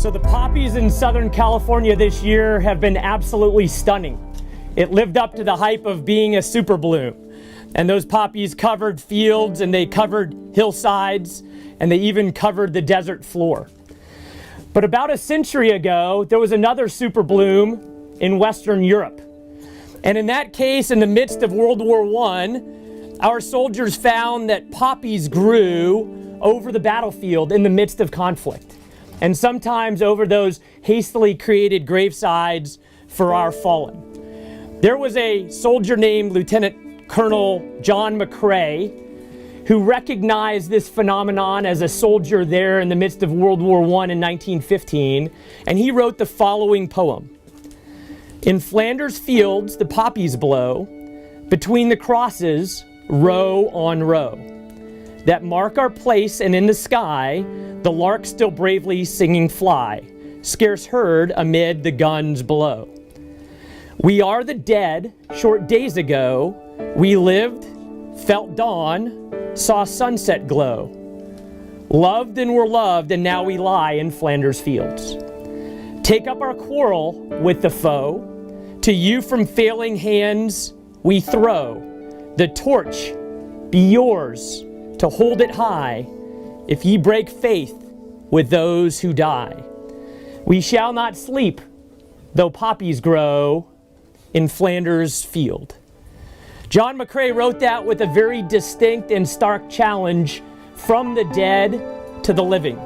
So the poppies in Southern California this year have been absolutely stunning. It lived up to the hype of being a super bloom. And those poppies covered fields, and they covered hillsides, and they even covered the desert floor. But about a century ago, there was another super bloom in Western Europe. And in that case, in the midst of World War I, our soldiers found that poppies grew over the battlefield in the midst of conflict, and sometimes over those hastily created gravesides for our fallen. There was a soldier named Lieutenant Colonel John McCrae who recognized this phenomenon as a soldier there in the midst of World War I in 1915, and he wrote the following poem. In Flanders fields the poppies blow, between the crosses, row on row, that mark our place, and in the sky the larks still bravely singing fly, scarce heard amid the guns below. We are the dead, short days ago, we lived, felt dawn, saw sunset glow, loved and were loved, and now we lie in Flanders fields. Take up our quarrel with the foe, to you from failing hands we throw. The torch be yours to hold it high, if ye break faith with those who die. We shall not sleep, though poppies grow in Flanders field. John McCrae wrote that with a very distinct and stark challenge from the dead to the living.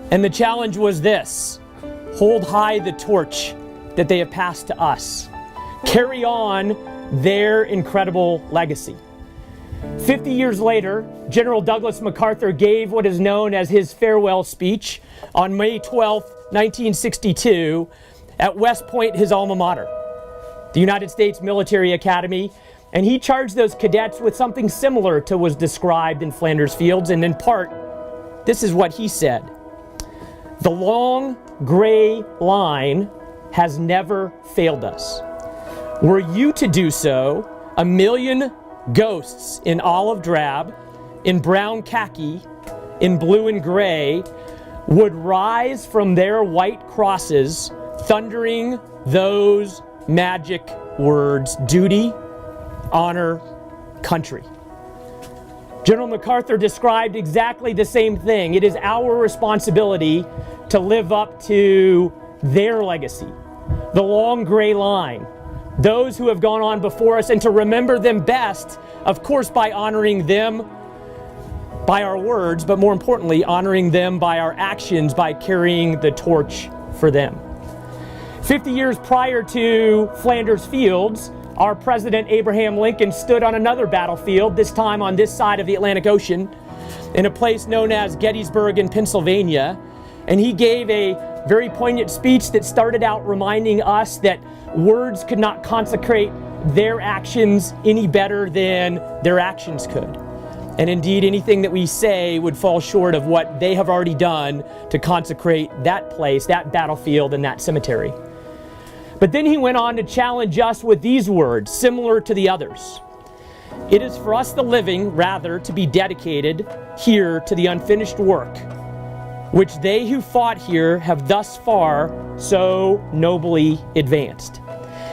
And the challenge was this: hold high the torch that they have passed to us. Carry on their incredible legacy. 50 years later, General Douglas MacArthur gave what is known as his farewell speech on May 12, 1962, at West Point, his alma mater, the United States Military Academy, and he charged those cadets with something similar to what was described in Flanders Fields, and in part, this is what he said. The long gray line has never failed us. Were you to do so, 1,000,000 ghosts in olive drab, in brown khaki, in blue and gray, would rise from their white crosses, thundering those magic words: duty, honor, country. General MacArthur described exactly the same thing. It is our responsibility to live up to their legacy, the long gray line, those who have gone on before us, and to remember them best, of course, by honoring them by our words, but more importantly, honoring them by our actions, by carrying the torch for them. 50 years prior to Flanders Fields, our President Abraham Lincoln stood on another battlefield, this time on this side of the Atlantic Ocean, in a place known as Gettysburg in Pennsylvania, and he gave a very poignant speech that started out reminding us that words could not consecrate their actions any better than their actions could. And indeed, anything that we say would fall short of what they have already done to consecrate that place, that battlefield, and that cemetery. But then he went on to challenge us with these words, similar to the others. It is for us the living, rather, to be dedicated here to the unfinished work, which they who fought here have thus far so nobly advanced.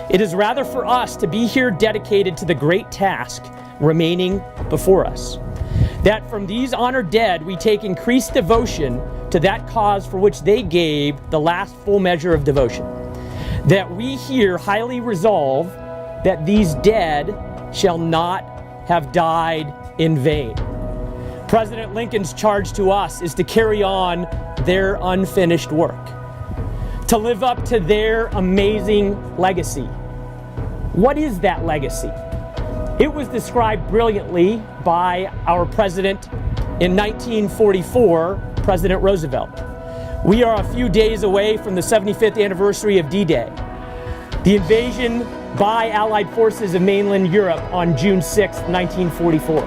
It is rather for us to be here dedicated to the great task remaining before us, that from these honored dead we take increased devotion to that cause for which they gave the last full measure of devotion, that we here highly resolve that these dead shall not have died in vain. President Lincoln's charge to us is to carry on their unfinished work, to live up to their amazing legacy. What is that legacy? It was described brilliantly by our president in 1944, President Roosevelt. We are a few days away from the 75th anniversary of D-Day, the invasion by Allied forces of mainland Europe on June 6, 1944.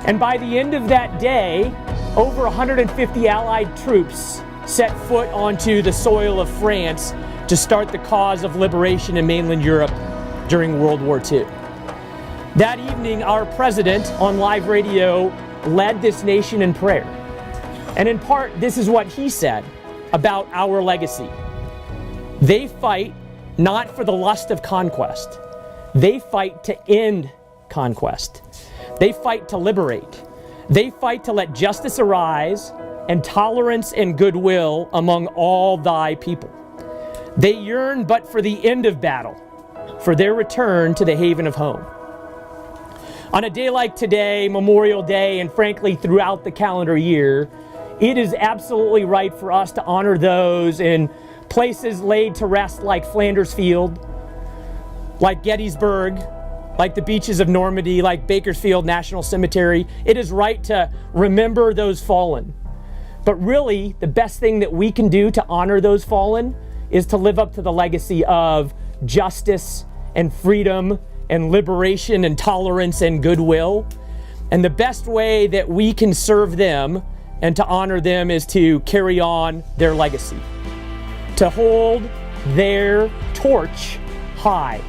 And by the end of that day, over 150 Allied troops set foot onto the soil of France to start the cause of liberation in mainland Europe during World War II. That evening, our president on live radio led this nation in prayer. And in part, this is what he said. about our legacy. They fight not for the lust of conquest. They fight to end conquest. They fight to liberate. They fight to let justice arise and tolerance and goodwill among all thy people. They yearn but for the end of battle, for their return to the haven of home. On a day like today, Memorial Day, and frankly throughout the calendar year, it is absolutely right for us to honor those in places laid to rest like Flanders Field, like Gettysburg, like the beaches of Normandy, like Bakersfield National Cemetery. It is right to remember those fallen. But really, the best thing that we can do to honor those fallen is to live up to the legacy of justice and freedom and liberation and tolerance and goodwill. And the best way that we can serve them and to honor them is to carry on their legacy, to hold their torch high,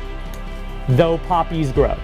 though poppies grow.